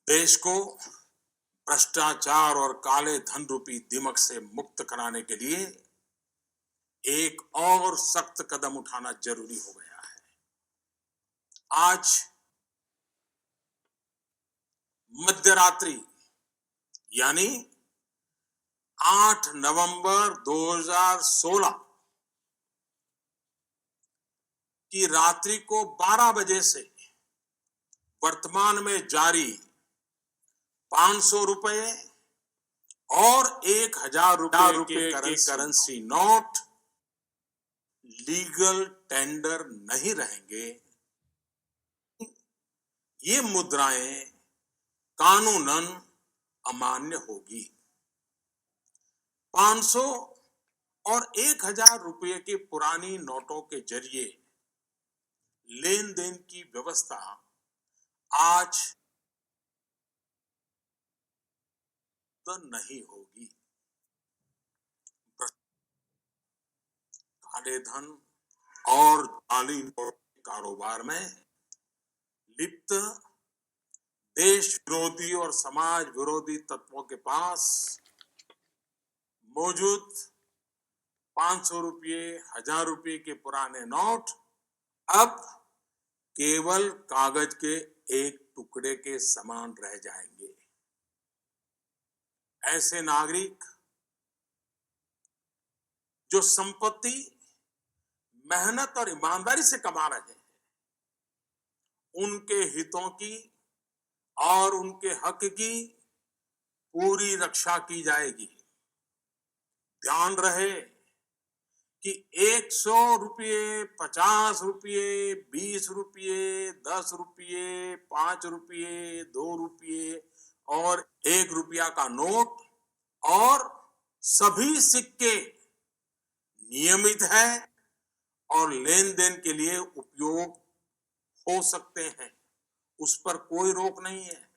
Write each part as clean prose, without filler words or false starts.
देश को भ्रष्टाचार और काले धन रूपी दिमक से मुक्त कराने के लिए एक और सख्त कदम उठाना जरूरी हो गया है। आज मध्यरात्रि यानी 8 नवंबर 2016 की रात्रि को 12 बजे से वर्तमान में जारी 500 रुपए और 1000 रुपए के करेंसी नोट लीगल टेंडर नहीं रहेंगे। ये मुद्राएं कानूनन अमान्य होगी। 500 और 1000 रुपए के पुरानी नोटों के जरिए लेन देन की व्यवस्था आज तो नहीं होगी। काले धन और जाली नोट कारोबार में लिप्त देश विरोधी और समाज विरोधी तत्वों के पास मौजूद 500 रुपये 1000 रुपये के पुराने नोट अब केवल कागज के एक टुकड़े के समान रह जाएंगे। ऐसे नागरिक जो संपत्ति मेहनत और ईमानदारी से कमा रहे हैं, उनके हितों की और उनके हक की पूरी रक्षा की जाएगी। ध्यान रहे कि 100 रुपये, 50 रुपये, 20 रुपये, 10 रुपये, 5 रुपये, 2 रुपये और 1 रुपया का नोट और सभी सिक्के नियमित है और लेन देन के लिए उपयोग हो सकते हैं। उस पर कोई रोक नहीं है।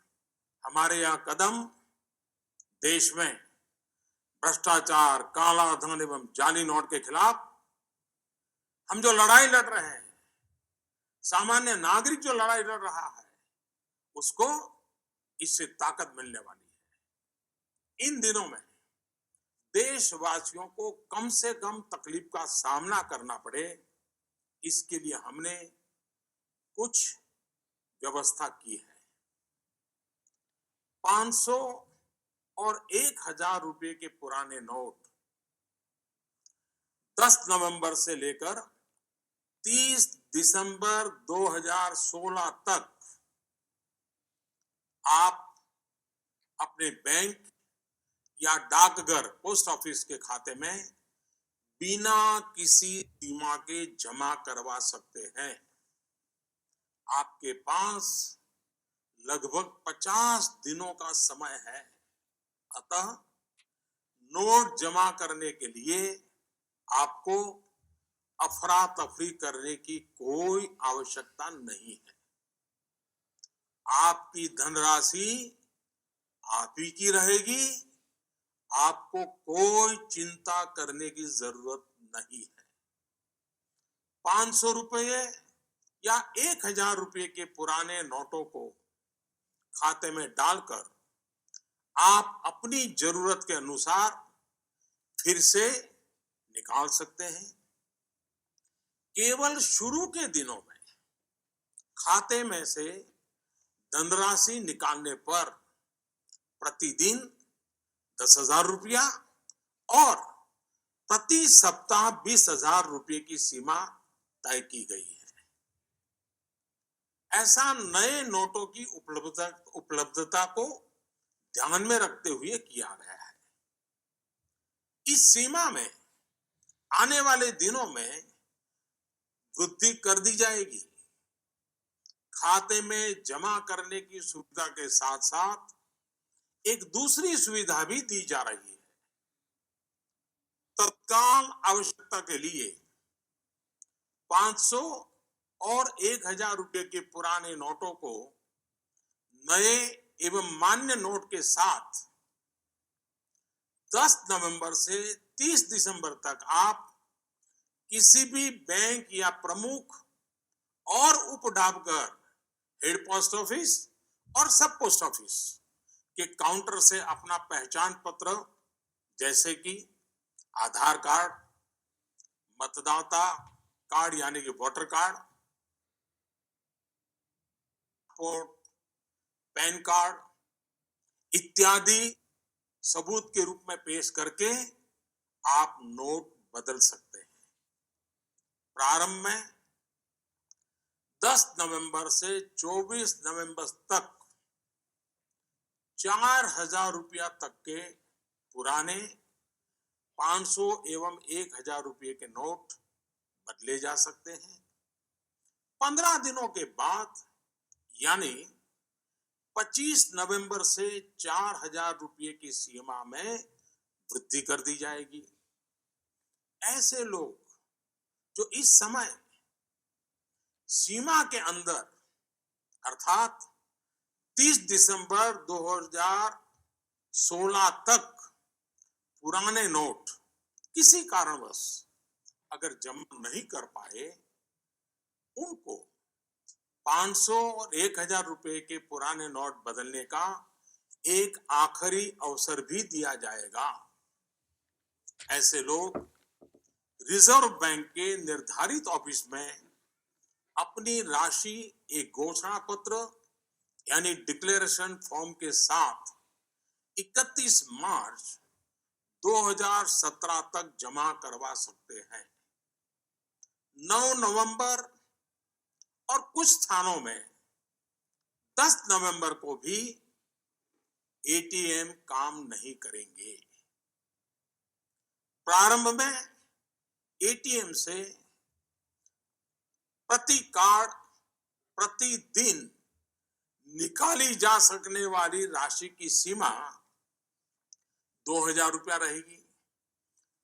हमारे यहाँ कदम देश में भ्रष्टाचार, काला धन एवं जाली नोट के खिलाफ हम जो लड़ाई लड़ रहे हैं, सामान्य नागरिक जो लड़ाई लड़ रहा है, उसको इससे ताकत मिलने वाली है। इन दिनों में देशवासियों को कम से कम तकलीफ का सामना करना पड़े, इसके लिए हमने कुछ व्यवस्था की है। 500 और 1000 रुपये के पुराने नोट 10 नवंबर से लेकर 30 दिसंबर 2016 तक आप अपने बैंक या डाकघर पोस्ट ऑफिस के खाते में बिना किसी सीमा के जमा करवा सकते हैं। आपके पास लगभग 50 दिनों का समय है। अतः नोट जमा करने के लिए आपको अफरा तफरी करने की कोई आवश्यकता नहीं है। आपकी धनराशि आप ही की रहेगी। आपको कोई चिंता करने की जरूरत नहीं है। 500 रुपये या 1000 रुपये के पुराने नोटों को खाते में डालकर आप अपनी जरूरत के अनुसार फिर से निकाल सकते हैं। केवल शुरू के दिनों में खाते में से धनराशि निकालने पर प्रतिदिन 10,000 रुपया और प्रति सप्ताह 20,000 रुपये की सीमा तय की गई है। ऐसा नए नोटों की उपलब्धता को ध्यान में रखते हुए किया गया है। इस सीमा में आने वाले दिनों में वृद्धि कर दी जाएगी। खाते में जमा करने की सुविधा के साथ साथ एक दूसरी सुविधा भी दी जा रही है। तत्काल आवश्यकता के लिए 500 और 1000 रुपये के पुराने नोटों को नए एवं मान्य नोट के साथ 10 नवंबर से 30 दिसंबर तक आप किसी भी बैंक या प्रमुख और उप डाकघर, हेड पोस्ट ऑफिस और सब पोस्ट ऑफिस के काउंटर से अपना पहचान पत्र जैसे कि आधार कार्ड, मतदाता कार्ड यानी कि voter card, passport, pan card इत्यादि सबूत के रूप में पेश करके आप नोट बदल सकते हैं। प्रारंभ में 10 नवंबर से 24 नवंबर तक 4,000 रुपया तक के पुराने 500 एवं 1,000 रुपये के नोट बदले जा सकते हैं। 15 दिनों के बाद यानी 25 नवंबर से 4,000 रुपये की सीमा में वृद्धि कर दी जाएगी। ऐसे लोग जो इस समय सीमा के अंदर अर्थात 30 दिसंबर 2016 तक पुराने नोट किसी कारणवश अगर जमा नहीं कर पाए, उनको 500 और 1,000 रुपए के पुराने नोट बदलने का एक आखिरी अवसर भी दिया जाएगा। ऐसे लोग रिजर्व बैंक के निर्धारित ऑफिस में अपनी राशि एक घोषणा पत्र यानी डिक्लेरेशन फॉर्म के साथ 31 मार्च 2017 तक जमा करवा सकते हैं। 9 नवंबर और कुछ स्थानों में 10 नवंबर को भी एटीएम काम नहीं करेंगे। प्रारंभ में एटीएम से प्रति कार्ड प्रतिदिन निकाली जा सकने वाली राशि की सीमा 2,000 रुपया रहेगी।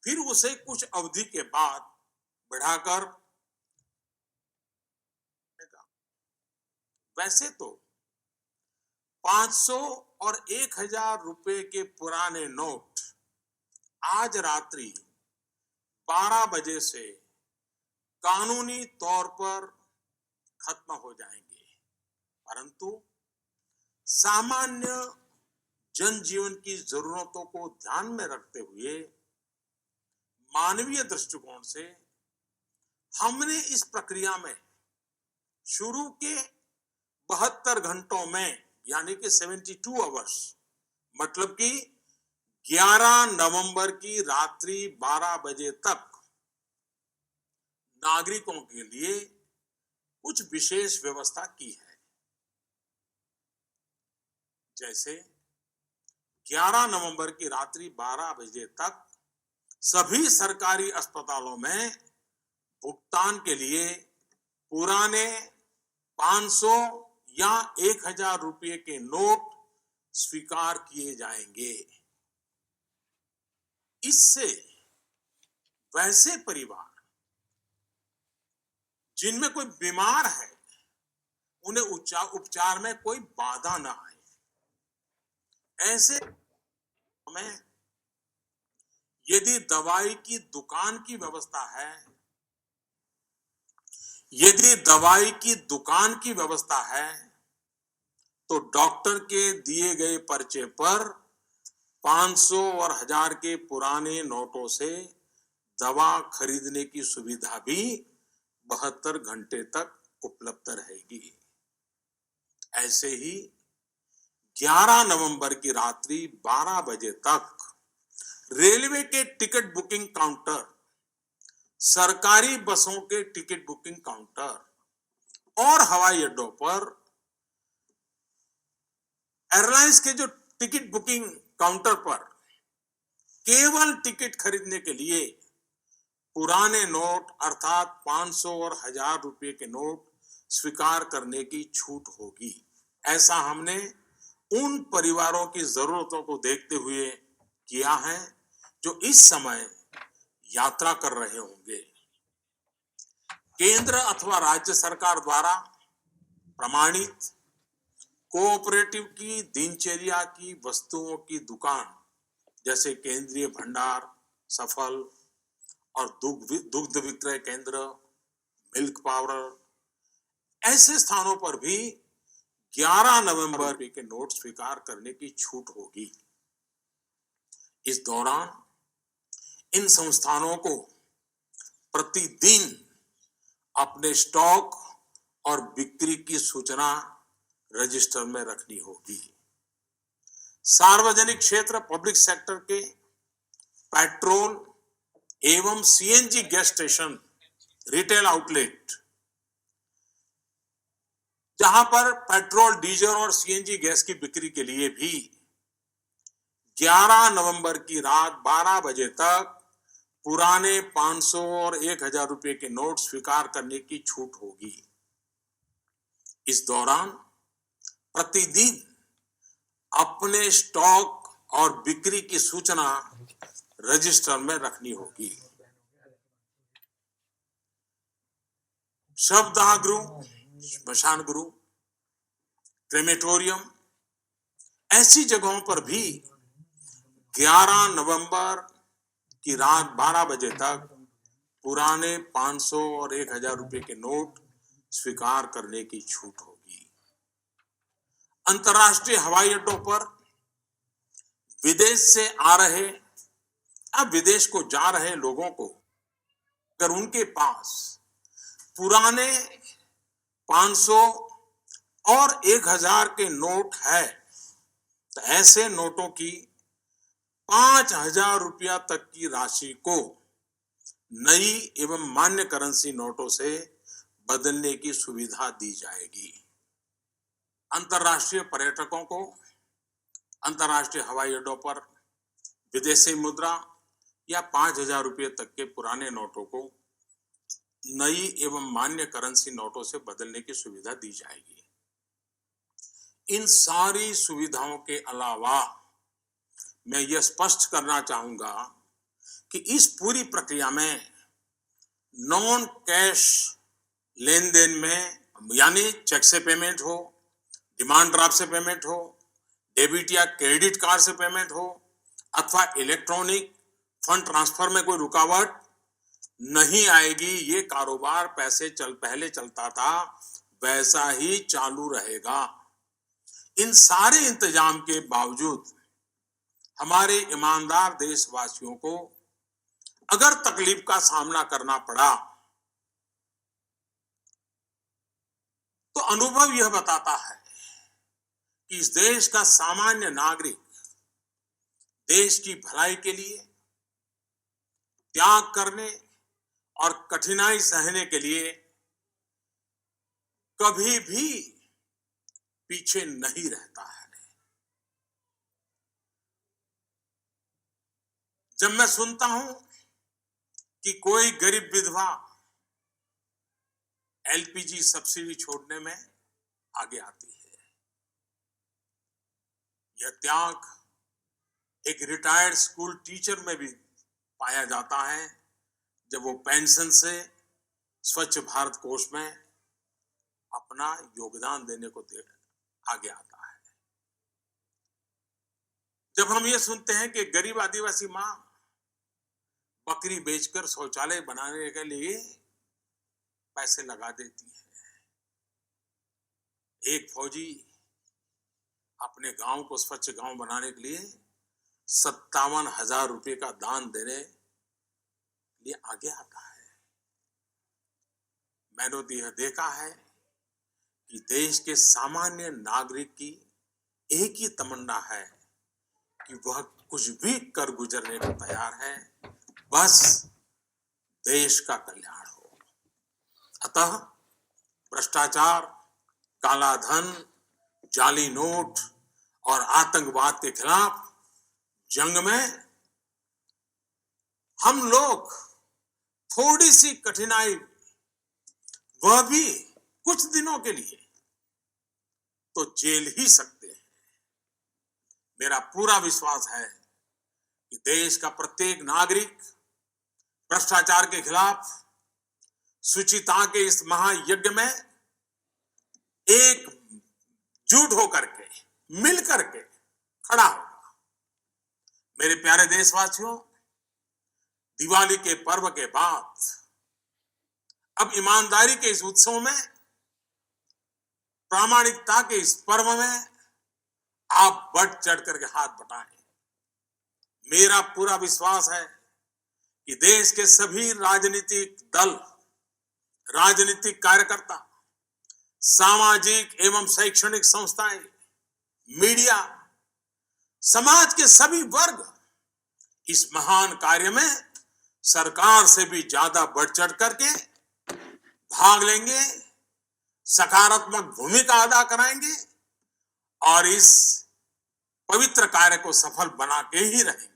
फिर उसे कुछ अवधि के बाद बढ़ाकर, वैसे तो 500 और 1,000 रुपए के पुराने नोट आज रात्रि 12 बजे से कानूनी तौर पर खत्म हो जाएंगे, परंतु सामान्य जनजीवन की जरूरतों को ध्यान में रखते हुए मानवीय दृष्टिकोण से हमने इस प्रक्रिया में शुरू के 72 घंटों में यानी कि 72 आवर्स मतलब कि 11 नवंबर की रात्रि 12 बजे तक नागरिकों के लिए कुछ विशेष व्यवस्था की है। जैसे 11 नवंबर की रात्रि 12 बजे तक सभी सरकारी अस्पतालों में भुगतान के लिए पुराने 500 या 1,000 रुपये के नोट स्वीकार किए जाएंगे। इससे वैसे परिवार जिनमें कोई बीमार है, उन्हें उपचार में कोई बाधा ना आए। ऐसे में यदि दवाई की दुकान की व्यवस्था है, यदि दवाई की दुकान की व्यवस्था है, तो डॉक्टर के दिए गए पर्चे पर 500 और 1,000 के पुराने नोटों से दवा खरीदने की सुविधा भी 72 घंटे तक उपलब्ध रहेगी। ऐसे ही 11 नवंबर की रात्रि 12 बजे तक रेलवे के टिकट बुकिंग काउंटर, सरकारी बसों के टिकट बुकिंग काउंटर और हवाई अड्डों पर एयरलाइंस के जो टिकट बुकिंग काउंटर पर केवल टिकट खरीदने के लिए पुराने नोट अर्थात 500 और 1,000 रुपये के नोट स्वीकार करने की छूट होगी। ऐसा हमने उन परिवारों की जरूरतों को देखते हुए किया है जो इस समय यात्रा कर रहे होंगे। केंद्र अथवा राज्य सरकार द्वारा प्रमाणित कोऑपरेटिव की दिनचर्या की वस्तुओं की दुकान जैसे केंद्रीय भंडार, सफल और दुग्ध विक्रय केंद्र, मिल्क पाउडर, ऐसे स्थानों पर भी 11 नवंबर के नोट स्वीकार करने की छूट होगी। इस दौरान इन संस्थानों को प्रतिदिन अपने स्टॉक और बिक्री की सूचना रजिस्टर में रखनी होगी। सार्वजनिक क्षेत्र पब्लिक सेक्टर के पेट्रोल एवं CNG gas station, retail outlet, जहां पर पेट्रोल, डीजल और सीएनजी गैस की बिक्री के लिए भी 11 नवंबर की रात 12 बजे तक पुराने 500 और 1000 रुपए के नोट स्वीकार करने की छूट होगी। इस दौरान प्रतिदिन अपने स्टॉक और बिक्री की सूचना रजिस्टर में रखनी होगी। शवदाह गृह, स्मशान गृह, क्रेमेटोरियम, ऐसी जगहों पर भी 11 नवंबर की रात 12 बजे तक पुराने 500 और 1000 रुपए के नोट स्वीकार करने की छूट होगी। अंतर्राष्ट्रीय हवाई अड्डों पर विदेश से आ रहे, अब विदेश को जा रहे लोगों को अगर उनके पास पुराने 500 और 1000 के नोट है तो ऐसे नोटों की 5000 रुपया तक की राशि को नई एवं मान्य करेंसी नोटों से बदलने की सुविधा दी जाएगी। अंतर्राष्ट्रीय पर्यटकों को अंतर्राष्ट्रीय हवाई अड्डों पर विदेशी मुद्रा या 5000 रुपये तक के पुराने नोटों को नई एवं मान्य करेंसी नोटों से बदलने की सुविधा दी जाएगी। इन सारी सुविधाओं के अलावा मैं यह स्पष्ट करना चाहूंगा कि इस पूरी प्रक्रिया में नॉन कैश लेन देन में, यानी चेक से पेमेंट हो, डिमांड ड्राफ्ट से पेमेंट हो, डेबिट या क्रेडिट कार्ड से पेमेंट हो अथवा इलेक्ट्रॉनिक फंड ट्रांसफर में कोई रुकावट नहीं आएगी। ये कारोबार पहले चलता था वैसा ही चालू रहेगा। इन सारे इंतजाम के बावजूद हमारे ईमानदार देशवासियों को अगर तकलीफ का सामना करना पड़ा तो अनुभव यह बताता है कि इस देश का सामान्य नागरिक देश की भलाई के लिए त्याग करने और कठिनाई सहने के लिए कभी भी पीछे नहीं रहता है। जब मैं सुनता हूं कि कोई गरीब विधवा एलपीजी सब्सिडी छोड़ने में आगे आती है, यह त्याग एक रिटायर्ड स्कूल टीचर में भी पाया जाता है जब वो पेंशन से स्वच्छ भारत कोष में अपना योगदान देने को आगे आता है। जब हम ये सुनते हैं कि गरीब आदिवासी मां बकरी बेचकर शौचालय बनाने के लिए पैसे लगा देती है, एक फौजी अपने गांव को स्वच्छ गांव बनाने के लिए 57,000 रुपए का दान देने के लिए आगे आता है। मैंने यह देखा है कि देश के सामान्य नागरिक की एक ही तमन्ना है कि वह कुछ भी कर गुजरने को तैयार है, बस देश का कल्याण हो। अतः भ्रष्टाचार, काला धन, जाली नोट और आतंकवाद के खिलाफ जंग में हम लोग थोड़ी सी कठिनाई, वह भी कुछ दिनों के लिए, तो झेल ही सकते हैं। मेरा पूरा विश्वास है कि देश का प्रत्येक नागरिक भ्रष्टाचार के खिलाफ शुचिता के इस महायज्ञ में एकजुट होकर के, मिल करके खड़ा होगा। मेरे प्यारे देशवासियों, दिवाली के पर्व के बाद अब ईमानदारी के इस उत्सव में प्रामाणिकता के इस पर्व में आप बढ़ चढ़ करके हाथ बटाएं। मेरा पूरा विश्वास है कि देश के सभी राजनीतिक दल, राजनीतिक कार्यकर्ता, सामाजिक एवं शैक्षणिक संस्थाएं, मीडिया, समाज के सभी वर्ग इस महान कार्य में सरकार से भी ज्यादा बढ़ चढ़ करके भाग लेंगे, सकारात्मक भूमिका अदा कराएंगे और इस पवित्र कार्य को सफल बना के ही रहेंगे।